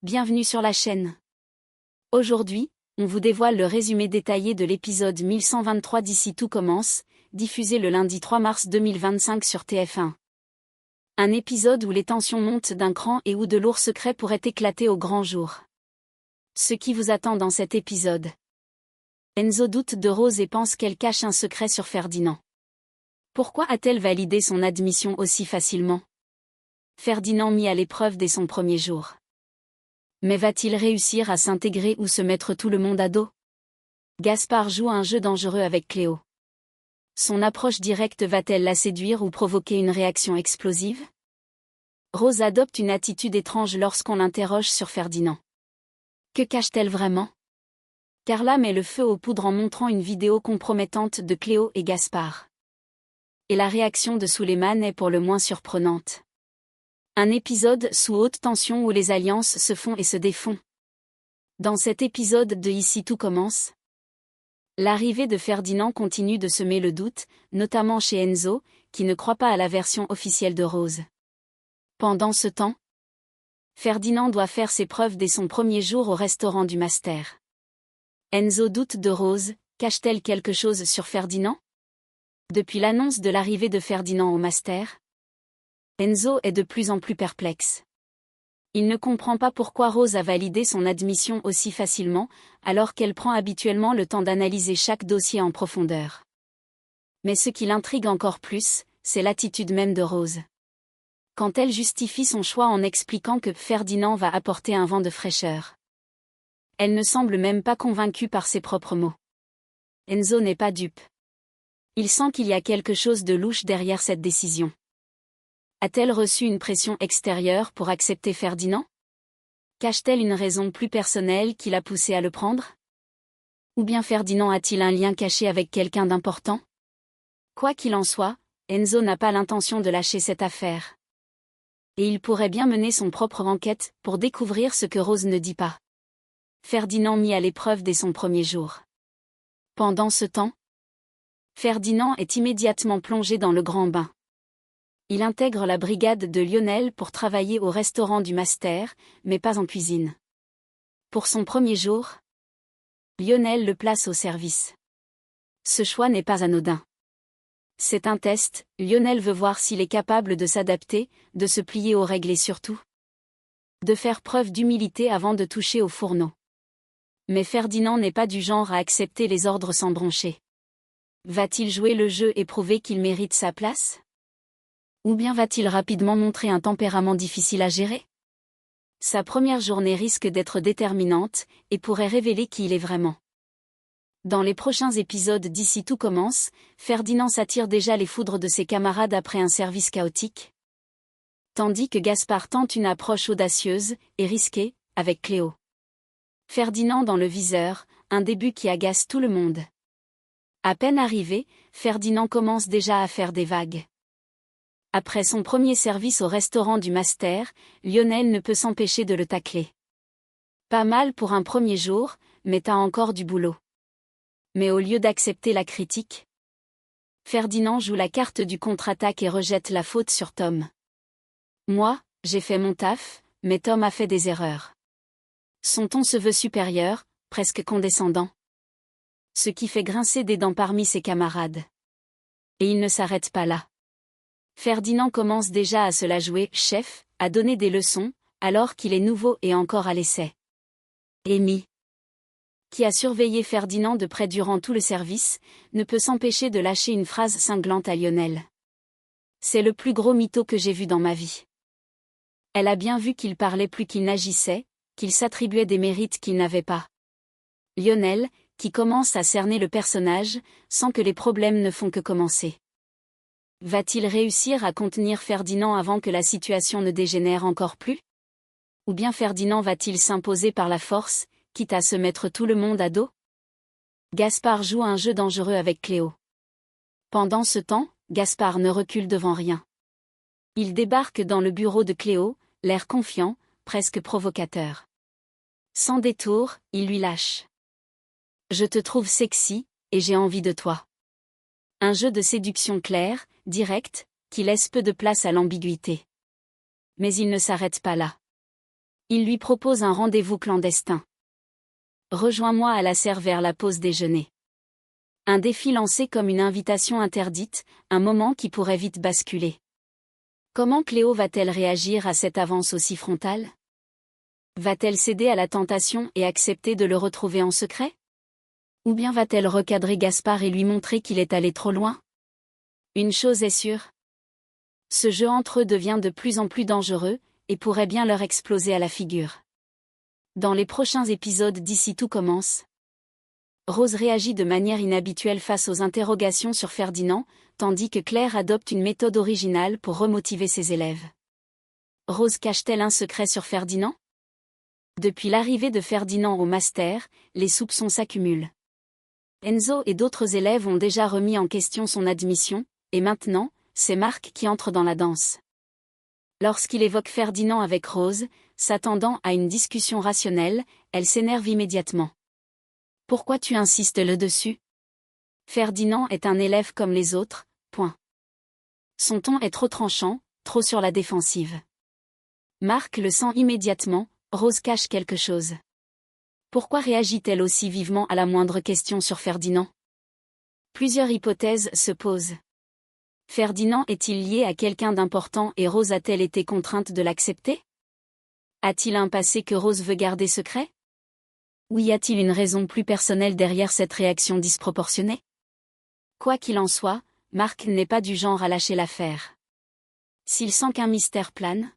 Bienvenue sur la chaîne. Aujourd'hui, on vous dévoile le résumé détaillé de l'épisode 1123 d'Ici tout commence, diffusé le lundi 3 mars 2025 sur TF1. Un épisode où les tensions montent d'un cran et où de lourds secrets pourraient éclater au grand jour. Ce qui vous attend dans cet épisode. Enzo doute de Rose et pense qu'elle cache un secret sur Ferdinand. Pourquoi a-t-elle validé son admission aussi facilement? Ferdinand mis à l'épreuve dès son premier jour. Mais va-t-il réussir à s'intégrer ou se mettre tout le monde à dos? Gaspard joue un jeu dangereux avec Cléo. Son approche directe va-t-elle la séduire ou provoquer une réaction explosive? Rose adopte une attitude étrange lorsqu'on l'interroge sur Ferdinand. Que cache-t-elle vraiment? Carla met le feu aux poudres en montrant une vidéo compromettante de Cléo et Gaspard. Et la réaction de Suleiman est pour le moins surprenante. Un épisode sous haute tension où les alliances se font et se défont. Dans cet épisode de Ici tout commence, l'arrivée de Ferdinand continue de semer le doute, notamment chez Enzo, qui ne croit pas à la version officielle de Rose. Pendant ce temps, Ferdinand doit faire ses preuves dès son premier jour au restaurant du Master. Enzo doute de Rose, cache-t-elle quelque chose sur Ferdinand? Depuis l'annonce de l'arrivée de Ferdinand au Master, Enzo est de plus en plus perplexe. Il ne comprend pas pourquoi Rose a validé son admission aussi facilement, alors qu'elle prend habituellement le temps d'analyser chaque dossier en profondeur. Mais ce qui l'intrigue encore plus, c'est l'attitude même de Rose. Quand elle justifie son choix en expliquant que Ferdinand va apporter un vent de fraîcheur. Elle ne semble même pas convaincue par ses propres mots. Enzo n'est pas dupe. Il sent qu'il y a quelque chose de louche derrière cette décision. A-t-elle reçu une pression extérieure pour accepter Ferdinand? Cache-t-elle une raison plus personnelle qui l'a poussé à le prendre? Ou bien Ferdinand a-t-il un lien caché avec quelqu'un d'important? Quoi qu'il en soit, Enzo n'a pas l'intention de lâcher cette affaire. Et il pourrait bien mener son propre enquête pour découvrir ce que Rose ne dit pas. Ferdinand mis à l'épreuve dès son premier jour. Pendant ce temps, Ferdinand est immédiatement plongé dans le grand bain. Il intègre la brigade de Lionel pour travailler au restaurant du Master, mais pas en cuisine. Pour son premier jour, Lionel le place au service. Ce choix n'est pas anodin. C'est un test, Lionel veut voir s'il est capable de s'adapter, de se plier aux règles et surtout, de faire preuve d'humilité avant de toucher au fourneau. Mais Ferdinand n'est pas du genre à accepter les ordres sans broncher. Va-t-il jouer le jeu et prouver qu'il mérite sa place? Ou bien va-t-il rapidement montrer un tempérament difficile à gérer? Sa première journée risque d'être déterminante, et pourrait révéler qui il est vraiment. Dans les prochains épisodes d'Ici tout commence, Ferdinand s'attire déjà les foudres de ses camarades après un service chaotique. Tandis que Gaspard tente une approche audacieuse, et risquée, avec Cléo. Ferdinand dans le viseur, un début qui agace tout le monde. À peine arrivé, Ferdinand commence déjà à faire des vagues. Après son premier service au restaurant du Master, Lionel ne peut s'empêcher de le tacler. Pas mal pour un premier jour, mais t'as encore du boulot. Mais au lieu d'accepter la critique, Ferdinand joue la carte du contre-attaque et rejette la faute sur Tom. Moi, j'ai fait mon taf, mais Tom a fait des erreurs. Son ton se veut supérieur, presque condescendant. Ce qui fait grincer des dents parmi ses camarades. Et il ne s'arrête pas là. Ferdinand commence déjà à se la jouer chef, à donner des leçons, alors qu'il est nouveau et encore à l'essai. Amy, qui a surveillé Ferdinand de près durant tout le service, ne peut s'empêcher de lâcher une phrase cinglante à Lionel. C'est le plus gros mytho que j'ai vu dans ma vie. Elle a bien vu qu'il parlait plus qu'il n'agissait, qu'il s'attribuait des mérites qu'il n'avait pas. Lionel, qui commence à cerner le personnage, sent que les problèmes ne font que commencer. Va-t-il réussir à contenir Ferdinand avant que la situation ne dégénère encore plus? Ou bien Ferdinand va-t-il s'imposer par la force, quitte à se mettre tout le monde à dos? Gaspard joue un jeu dangereux avec Cléo. Pendant ce temps, Gaspard ne recule devant rien. Il débarque dans le bureau de Cléo, l'air confiant, presque provocateur. Sans détour, il lui lâche. Je te trouve sexy, et j'ai envie de toi. Un jeu de séduction clair, direct, qui laisse peu de place à l'ambiguïté. Mais il ne s'arrête pas là. Il lui propose un rendez-vous clandestin. Rejoins-moi à la serre vers la pause déjeuner. Un défi lancé comme une invitation interdite, un moment qui pourrait vite basculer. Comment Cléo va-t-elle réagir à cette avance aussi frontale? Va-t-elle céder à la tentation et accepter de le retrouver en secret? Ou bien va-t-elle recadrer Gaspard et lui montrer qu'il est allé trop loin? Une chose est sûre. Ce jeu entre eux devient de plus en plus dangereux, et pourrait bien leur exploser à la figure. Dans les prochains épisodes d'Ici tout commence, Rose réagit de manière inhabituelle face aux interrogations sur Ferdinand, tandis que Claire adopte une méthode originale pour remotiver ses élèves. Rose cache-t-elle un secret sur Ferdinand? Depuis l'arrivée de Ferdinand au master, les soupçons s'accumulent. Enzo et d'autres élèves ont déjà remis en question son admission, et maintenant, c'est Marc qui entre dans la danse. Lorsqu'il évoque Ferdinand avec Rose, s'attendant à une discussion rationnelle, elle s'énerve immédiatement. Pourquoi tu insistes là-dessus? Ferdinand est un élève comme les autres, point. Son ton est trop tranchant, trop sur la défensive. Marc le sent immédiatement, Rose cache quelque chose. Pourquoi réagit-elle aussi vivement à la moindre question sur Ferdinand? Plusieurs hypothèses se posent. Ferdinand est-il lié à quelqu'un d'important et Rose a-t-elle été contrainte de l'accepter? A-t-il un passé que Rose veut garder secret? Ou y a-t-il une raison plus personnelle derrière cette réaction disproportionnée? Quoi qu'il en soit, Marc n'est pas du genre à lâcher l'affaire. S'il sent qu'un mystère plane,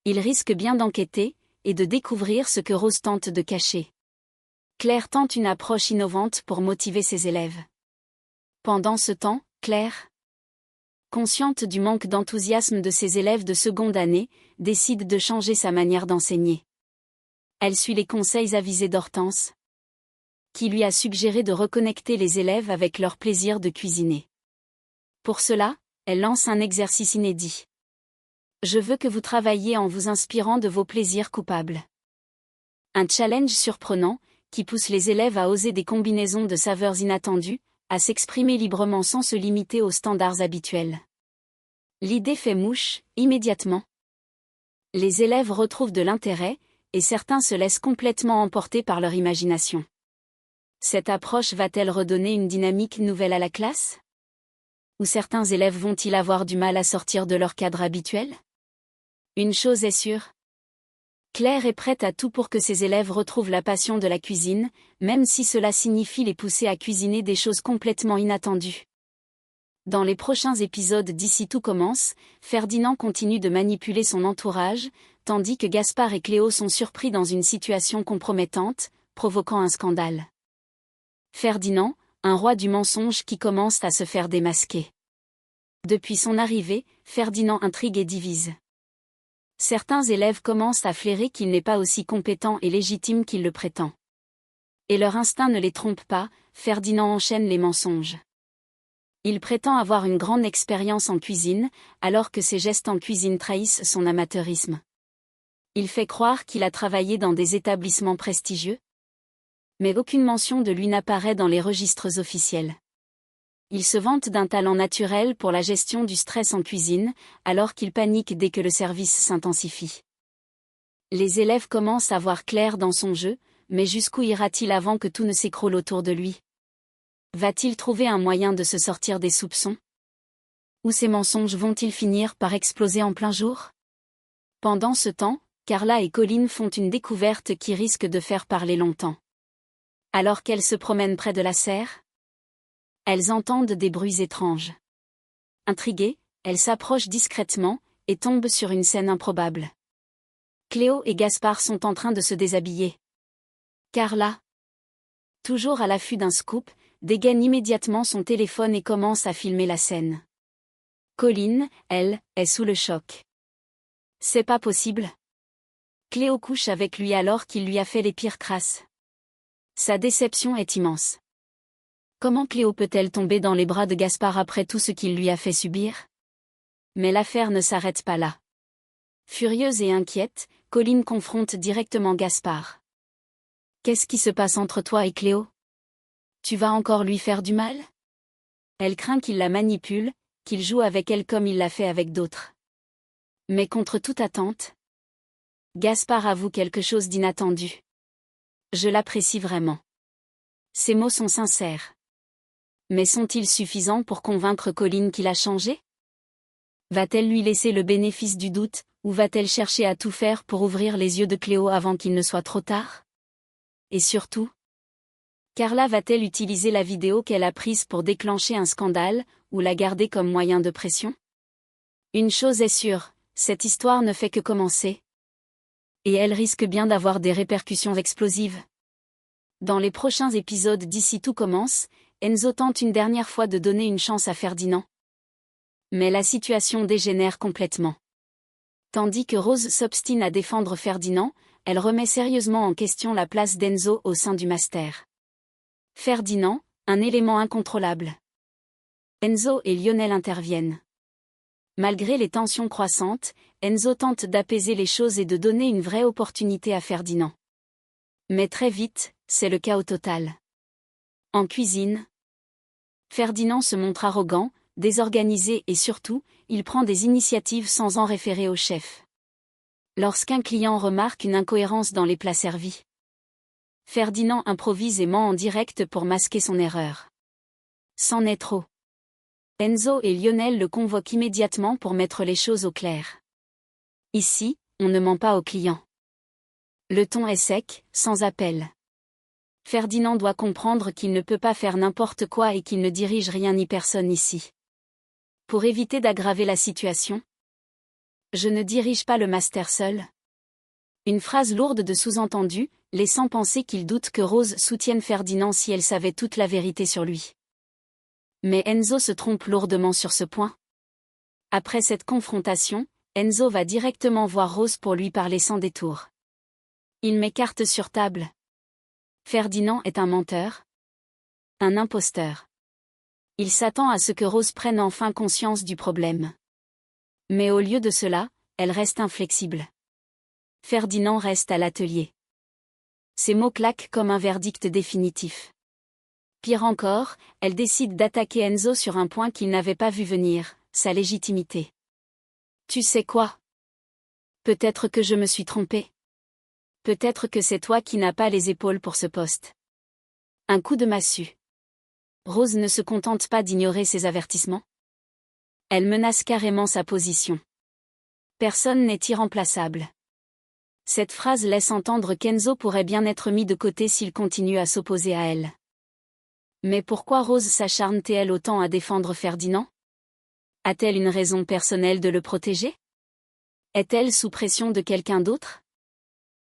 il risque bien d'enquêter, et de découvrir ce que Rose tente de cacher. Claire tente une approche innovante pour motiver ses élèves. Pendant ce temps, Claire, consciente du manque d'enthousiasme de ses élèves de seconde année, décide de changer sa manière d'enseigner. Elle suit les conseils avisés d'Hortense, qui lui a suggéré de reconnecter les élèves avec leur plaisir de cuisiner. Pour cela, elle lance un exercice inédit. Je veux que vous travailliez en vous inspirant de vos plaisirs coupables. Un challenge surprenant, qui pousse les élèves à oser des combinaisons de saveurs inattendues, à s'exprimer librement sans se limiter aux standards habituels. L'idée fait mouche, immédiatement. Les élèves retrouvent de l'intérêt, et certains se laissent complètement emporter par leur imagination. Cette approche va-t-elle redonner une dynamique nouvelle à la classe? Ou certains élèves vont-ils avoir du mal à sortir de leur cadre habituel? Une chose est sûre. Claire est prête à tout pour que ses élèves retrouvent la passion de la cuisine, même si cela signifie les pousser à cuisiner des choses complètement inattendues. Dans les prochains épisodes d'Ici tout commence, Ferdinand continue de manipuler son entourage, tandis que Gaspard et Cléo sont surpris dans une situation compromettante, provoquant un scandale. Ferdinand, un roi du mensonge qui commence à se faire démasquer. Depuis son arrivée, Ferdinand intrigue et divise. Certains élèves commencent à flairer qu'il n'est pas aussi compétent et légitime qu'il le prétend. Et leur instinct ne les trompe pas, Ferdinand enchaîne les mensonges. Il prétend avoir une grande expérience en cuisine, alors que ses gestes en cuisine trahissent son amateurisme. Il fait croire qu'il a travaillé dans des établissements prestigieux. Mais aucune mention de lui n'apparaît dans les registres officiels. Il se vante d'un talent naturel pour la gestion du stress en cuisine, alors qu'il panique dès que le service s'intensifie. Les élèves commencent à voir clair dans son jeu, mais jusqu'où ira-t-il avant que tout ne s'écroule autour de lui? Va-t-il trouver un moyen de se sortir des soupçons? Ou ces mensonges vont-ils finir par exploser en plein jour? Pendant ce temps, Carla et Colline font une découverte qui risque de faire parler longtemps. Alors qu'elles se promènent près de la serre, elles entendent des bruits étranges. Intriguées, elles s'approchent discrètement, et tombent sur une scène improbable. Cléo et Gaspard sont en train de se déshabiller. Carla, toujours à l'affût d'un scoop, dégaine immédiatement son téléphone et commence à filmer la scène. Colline, elle, est sous le choc. C'est pas possible. Cléo couche avec lui alors qu'il lui a fait les pires crasses. Sa déception est immense. Comment Cléo peut-elle tomber dans les bras de Gaspard après tout ce qu'il lui a fait subir? Mais l'affaire ne s'arrête pas là. Furieuse et inquiète, Colline confronte directement Gaspard. Qu'est-ce qui se passe entre toi et Cléo? Tu vas encore lui faire du mal? Elle craint qu'il la manipule, qu'il joue avec elle comme il l'a fait avec d'autres. Mais contre toute attente, Gaspard avoue quelque chose d'inattendu. Je l'apprécie vraiment. Ces mots sont sincères. Mais sont-ils suffisants pour convaincre Colline qu'il a changé? Va-t-elle lui laisser le bénéfice du doute, ou va-t-elle chercher à tout faire pour ouvrir les yeux de Cléo avant qu'il ne soit trop tard? Et surtout, Carla va-t-elle utiliser la vidéo qu'elle a prise pour déclencher un scandale, ou la garder comme moyen de pression? Une chose est sûre, cette histoire ne fait que commencer. Et elle risque bien d'avoir des répercussions explosives. Dans les prochains épisodes d'Ici tout commence, Enzo tente une dernière fois de donner une chance à Ferdinand. Mais la situation dégénère complètement. Tandis que Rose s'obstine à défendre Ferdinand, elle remet sérieusement en question la place d'Enzo au sein du master. Ferdinand, un élément incontrôlable. Enzo et Lionel interviennent. Malgré les tensions croissantes, Enzo tente d'apaiser les choses et de donner une vraie opportunité à Ferdinand. Mais très vite, c'est le chaos total. En cuisine, Ferdinand se montre arrogant, désorganisé et surtout, il prend des initiatives sans en référer au chef. Lorsqu'un client remarque une incohérence dans les plats servis, Ferdinand improvise et ment en direct pour masquer son erreur. C'en est trop. Enzo et Lionel le convoquent immédiatement pour mettre les choses au clair. Ici, on ne ment pas au client. Le ton est sec, sans appel. Ferdinand doit comprendre qu'il ne peut pas faire n'importe quoi et qu'il ne dirige rien ni personne ici. Pour éviter d'aggraver la situation, je ne dirige pas le master seul. Une phrase lourde de sous-entendu, laissant penser qu'il doute que Rose soutienne Ferdinand si elle savait toute la vérité sur lui. Mais Enzo se trompe lourdement sur ce point. Après cette confrontation, Enzo va directement voir Rose pour lui parler sans détour. Il met carte sur table. Ferdinand est un menteur, un imposteur. Il s'attend à ce que Rose prenne enfin conscience du problème. Mais au lieu de cela, elle reste inflexible. Ferdinand reste à l'atelier. Ses mots claquent comme un verdict définitif. Pire encore, elle décide d'attaquer Enzo sur un point qu'il n'avait pas vu venir, sa légitimité. Tu sais quoi? Peut-être que je me suis trompée. Peut-être que c'est toi qui n'as pas les épaules pour ce poste. Un coup de massue. Rose ne se contente pas d'ignorer ses avertissements. Elle menace carrément sa position. Personne n'est irremplaçable. Cette phrase laisse entendre qu'Enzo pourrait bien être mis de côté s'il continue à s'opposer à elle. Mais pourquoi Rose s'acharne-t-elle autant à défendre Ferdinand? A-t-elle une raison personnelle de le protéger? Est-elle sous pression de quelqu'un d'autre?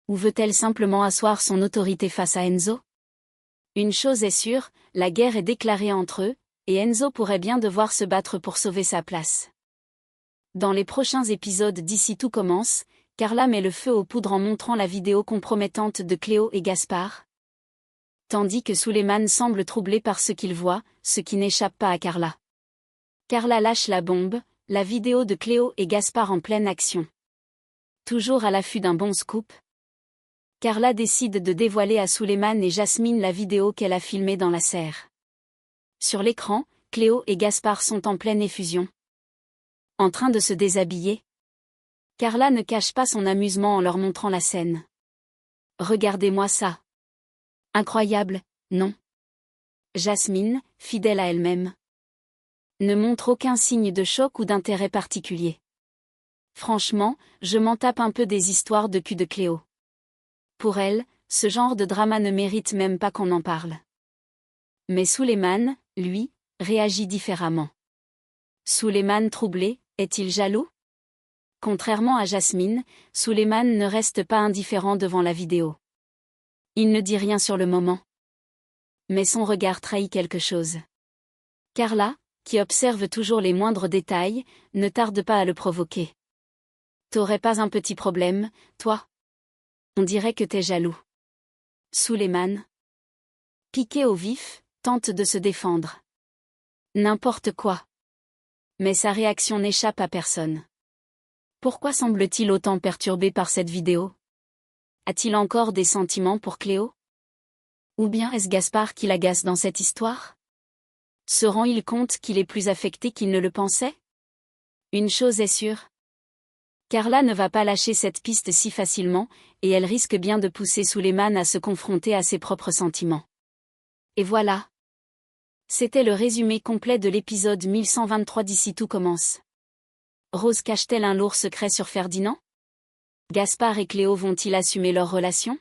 Ou veut-elle simplement asseoir son autorité face à Enzo? Une chose est sûre, la guerre est déclarée entre eux, et Enzo pourrait bien devoir se battre pour sauver sa place. Dans les prochains épisodes d'Ici tout commence, Carla met le feu aux poudres en montrant la vidéo compromettante de Cléo et Gaspard. Tandis que Suleiman semble troublé par ce qu'il voit, ce qui n'échappe pas à Carla. Carla lâche la bombe, la vidéo de Cléo et Gaspard en pleine action. Toujours à l'affût d'un bon scoop, Carla décide de dévoiler à Suleiman et Jasmine la vidéo qu'elle a filmée dans la serre. Sur l'écran, Cléo et Gaspard sont en pleine effusion. En train de se déshabiller. Carla ne cache pas son amusement en leur montrant la scène. Regardez-moi ça. Incroyable, non? Jasmine, fidèle à elle-même, ne montre aucun signe de choc ou d'intérêt particulier. Franchement, je m'en tape un peu des histoires de cul de Cléo. Pour elle, ce genre de drama ne mérite même pas qu'on en parle. Mais Suleiman, lui, réagit différemment. Suleiman troublé, est-il jaloux? Contrairement à Jasmine, Suleiman ne reste pas indifférent devant la vidéo. Il ne dit rien sur le moment. Mais son regard trahit quelque chose. Carla, qui observe toujours les moindres détails, ne tarde pas à le provoquer. T'aurais pas un petit problème, toi? On dirait que t'es jaloux. Suleiman, piqué au vif, tente de se défendre. N'importe quoi. Mais sa réaction n'échappe à personne. Pourquoi semble-t-il autant perturbé par cette vidéo? A-t-il encore des sentiments pour Cléo? Ou bien est-ce Gaspard qui l'agace dans cette histoire? Se rend-il compte qu'il est plus affecté qu'il ne le pensait? Une chose est sûre. Carla ne va pas lâcher cette piste si facilement, et elle risque bien de pousser Suleiman à se confronter à ses propres sentiments. Et voilà. C'était le résumé complet de l'épisode 1123 d'Ici tout commence. Rose cache-t-elle un lourd secret sur Ferdinand? Gaspard et Cléo vont-ils assumer leur relation?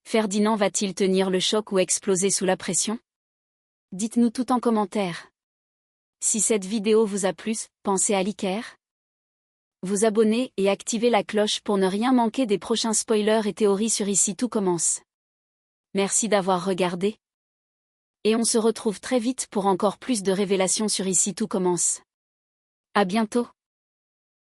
Ferdinand va-t-il tenir le choc ou exploser sous la pression? Dites-nous tout en commentaire. Si cette vidéo vous a plu, pensez à liker, vous abonner et activer la cloche pour ne rien manquer des prochains spoilers et théories sur Ici tout commence. Merci d'avoir regardé. Et on se retrouve très vite pour encore plus de révélations sur Ici tout commence. À bientôt.